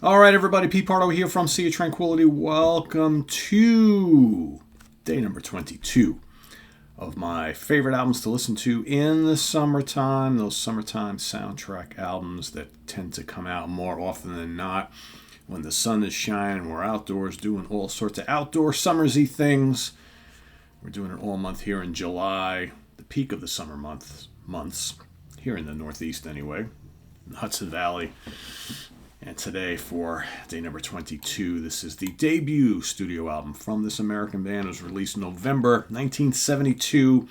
All right, everybody. Pete Pardo here from Sea of Tranquility. Welcome to day number 22 of my favorite albums to listen to in the summertime. Those summertime soundtrack albums that tend to come out more often than not when the sun is shining. We're outdoors doing all sorts of outdoor summersy things. We're doing it all month here in July, the peak of the summer months here in the Northeast anyway, in the Hudson Valley. And today for day number 22, this is the debut studio album from this American band. It was released November 1972,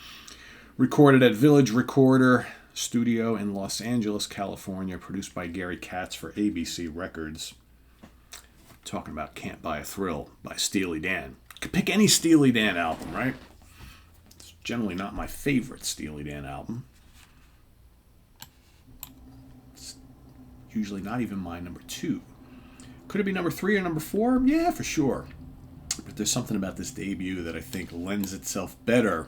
recorded at Village Recorder Studio in Los Angeles, California, produced by Gary Katz for ABC Records. Talking about Can't Buy a Thrill by Steely Dan. You could pick any Steely Dan album, right? It's generally not my favorite Steely Dan album. Usually not even my number 2. Could it be number 3 or number 4? Yeah, for sure. But there's something about this debut that I think lends itself better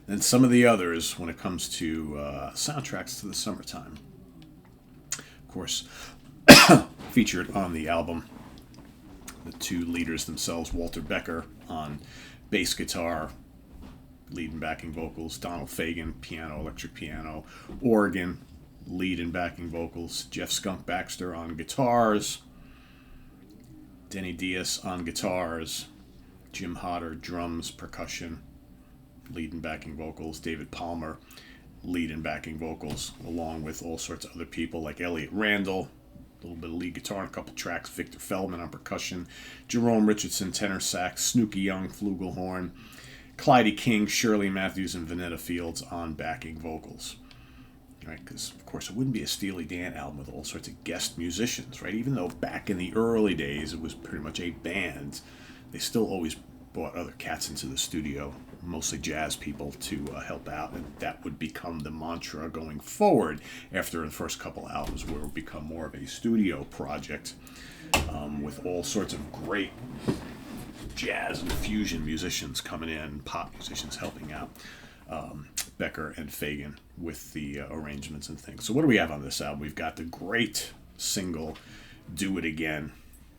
than some of the others when it comes to soundtracks to the summertime. Of course, featured on the album, the two leaders themselves, Walter Becker on bass guitar, lead and backing vocals, Donald Fagen, piano, electric piano, organ, lead and backing vocals, Jeff Skunk Baxter on guitars, Denny Diaz on guitars, Jim Hodder drums, percussion, lead and backing vocals, David Palmer lead and backing vocals, along with all sorts of other people like Elliot Randall, a little bit of lead guitar on a couple tracks, Victor Feldman on percussion, Jerome Richardson tenor sax, Snooky Young flugelhorn, Clyde King, Shirley Matthews, and Vanetta Fields on backing vocals. Right, because of course it wouldn't be a Steely Dan album with all sorts of guest musicians, right? Even though back in the early days it was pretty much a band, they still always brought other cats into the studio, mostly jazz people, to help out, and that would become the mantra going forward after the first couple albums, where it would become more of a studio project with all sorts of great jazz and fusion musicians coming in, pop musicians helping out. Becker and Fagen with the arrangements and things. So what do we have on this album? We've got the great single, Do It Again.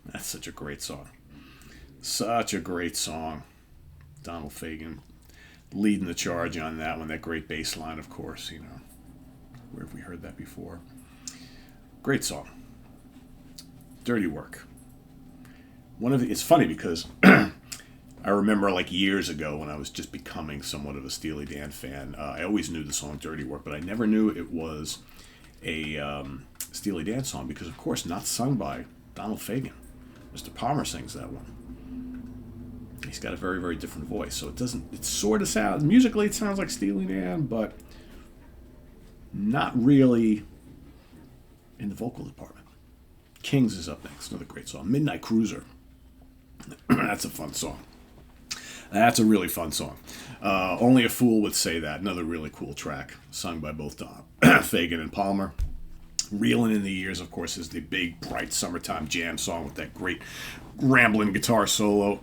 That's such a great song. Such a great song. Donald Fagen leading the charge on that one. That great bass line, of course, you know. Where have we heard that before? Great song. Dirty Work. It's funny because I remember like years ago when I was just becoming somewhat of a Steely Dan fan, I always knew the song Dirty Work, but I never knew it was a Steely Dan song because, of course, not sung by Donald Fagen. Mr. Palmer sings that one. He's got a very, very different voice, so it sort of sounds, musically it sounds like Steely Dan, but not really in the vocal department. Kings is up next, another great song. Midnight Cruiser. That's a fun song. That's a really fun song. Only a Fool Would Say That. Another really cool track, sung by both Fagen and Palmer. Reelin' in the Years, of course, is the big, bright summertime jam song with that great rambling guitar solo.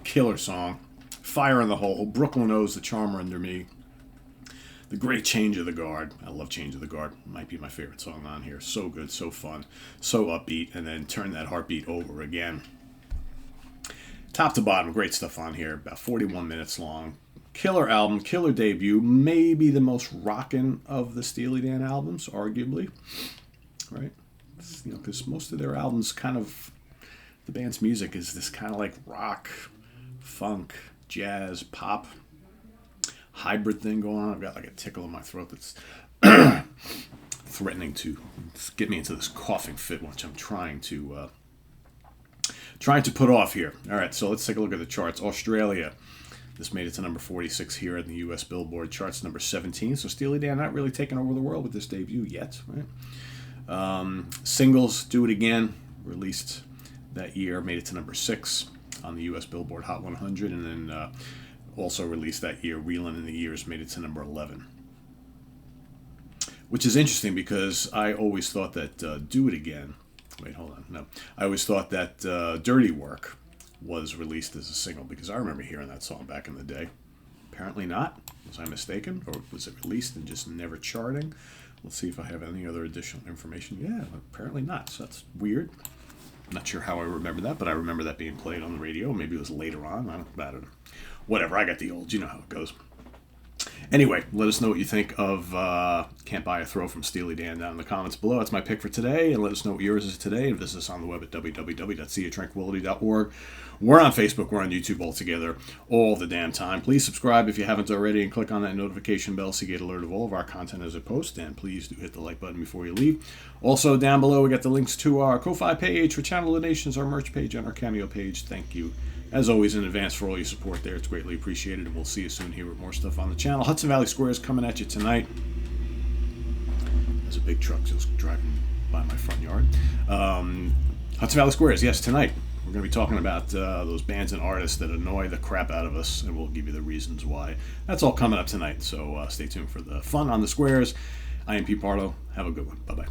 Killer song. Fire in the Hole. Brooklyn Owes the Charmer Under Me. The great Change of the Guard. I love Change of the Guard. Might be my favorite song on here. So good, so fun, so upbeat. And then Turn That Heartbeat Over Again. Top to bottom, great stuff on here. About 41 minutes long. Killer album, killer debut. Maybe the most rockin' of the Steely Dan albums, arguably. Right? You know, because most of their albums kind of, the band's music is this kind of like rock, funk, jazz, pop, hybrid thing going on. I've got like a tickle in my throat that's threatening to get me into this coughing fit, which I'm trying to put off here. All right, so let's take a look at the charts. Australia, this made it to number 46 here in the U.S. Billboard charts, number 17. So Steely Dan not really taking over the world with this debut yet, right? Singles, Do It Again, released that year, made it to number 6 on the U.S. Billboard Hot 100, and then also released that year, Reelin' in the Years, made it to number 11. Which is interesting because I always thought that Do It Again, I always thought that Dirty Work was released as a single because I remember hearing that song back in the day. Apparently not. Was I mistaken? Or was it released and just never charting? Let's see if I have any other additional information. Yeah, apparently not. So that's weird. I'm not sure how I remember that, but I remember that being played on the radio. Maybe it was later on. I don't know. Whatever. I got the old. You know how it goes. Anyway, let us know what you think of Can't Buy a Throw from Steely Dan down in the comments below. That's my pick for today, and let us know what yours is today. And visit us on the web at www.seaoftranquility.org. We're on Facebook. We're on YouTube all together all the damn time. Please subscribe if you haven't already and click on that notification bell so you get alert of all of our content as it posts. And please do hit the like button before you leave. Also, down below, we got the links to our Ko-Fi page for channel donations, our merch page, and our Cameo page. Thank you, as always, in advance for all your support there. It's greatly appreciated, and we'll see you soon here with more stuff on the channel. Hudson Valley Square is coming at you tonight. There's a big truck just driving by my front yard. Hudson Valley Squares, yes, tonight. We're going to be talking about those bands and artists that annoy the crap out of us, and we'll give you the reasons why. That's all coming up tonight, so stay tuned for the fun on the squares. I am Pete Pardo. Have a good one. Bye-bye.